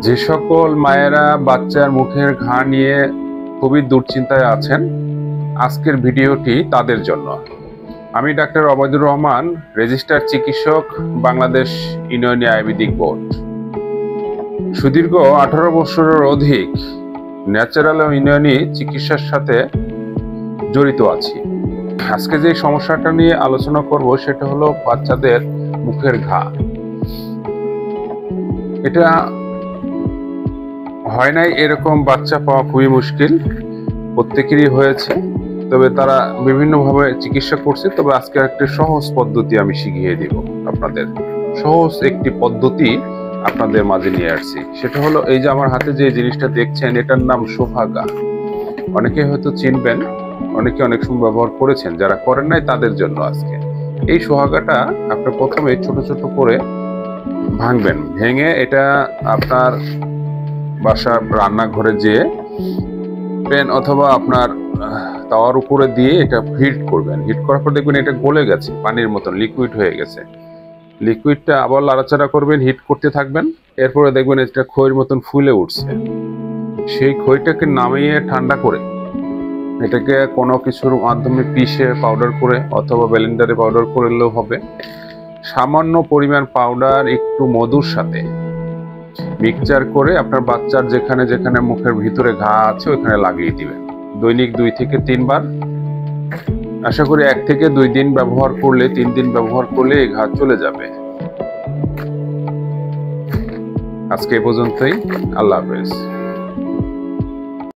যে সকল মায়েরা বাচ্চার মুখের ঘা নিয়ে খুবই দুশ্চিন্তায় আছেন, আজকের ভিডিওটি তাদের জন্য। আমি ডাক্তার অবৈদুর রহমান, রেজিস্টার্ড চিকিৎসক, বাংলাদেশ ইউনানি আয়ুর্বেদিক বোর্ড। সুদীর্ঘ 18 বছরের অধিক ন্যাচারাল ও ইউনানি চিকিৎসার সাথে জড়িত আছি। আজকে যে সমস্যাটা নিয়ে আলোচনা করব সেটা হলো বাচ্চাদের মুখের ঘা। এটা হয় নাই এরকম বাচ্চা পাওয়া খুবই মুশকিল, প্রত্যেকেরই হয়েছে, তবে তারা বিভিন্নভাবে চিকিৎসা করছে। তবে আজকে একটি সহজ পদ্ধতি আমি শিখিয়ে দিব আপনাদের। সহজ একটি পদ্ধতি আপনাদের মাঝে নিয়ে আসছি। সেটা হলো এই যে আমার হাতে যে জিনিসটা দেখছেন, এটার নাম সোহাগা। অনেকে হয়তো চিনবেন, অনেকে অনেক সময় ব্যবহার করেছেন, যারা করেন নাই তাদের জন্য আজকে। এই সোহাগাটা আপনি প্রথমে ছোট ছোট করে ভাঙবেন। ভেঙে এটা আপনার বাসার রান্নাঘরে যেয়ে প্যান অথবা আপনার তাওয়ার উপরে দিয়ে এটা হিট করবেন। হিট করার পর দেখবেন এটা গলে গেছে, পানির মতন লিকুইড হয়ে গেছে। লিকুইডটা আবার লাড়াচাড়া করবেন, হিট করতে থাকবেন। এরপরে দেখবেন এটা খইয়ের মতন ফুলে উঠছে। সেই খইটাকে নামিয়ে ঠান্ডা করে এটাকে কোনো কিছুর মাধ্যমে পিষে পাউডার করে অথবা ব্লেন্ডারে পাউডার করলেও হবে। সামান্য পরিমাণ পাউডার একটু মধুর সাথে মিক্সচার করে আপনার বাচ্চার যেখানে যেখানে মুখের ভিতরে ঘা আছে ওখানে লাগিয়ে দিবেন। দৈনিক 2 থেকে 3 বার। আশা করি 1 থেকে 2 দিন ব্যবহার করলে, 3 দিন ব্যবহার করলে এই ঘা চলে যাবে। আজকে এ পর্যন্তই। আল্লাহ হাফেজ।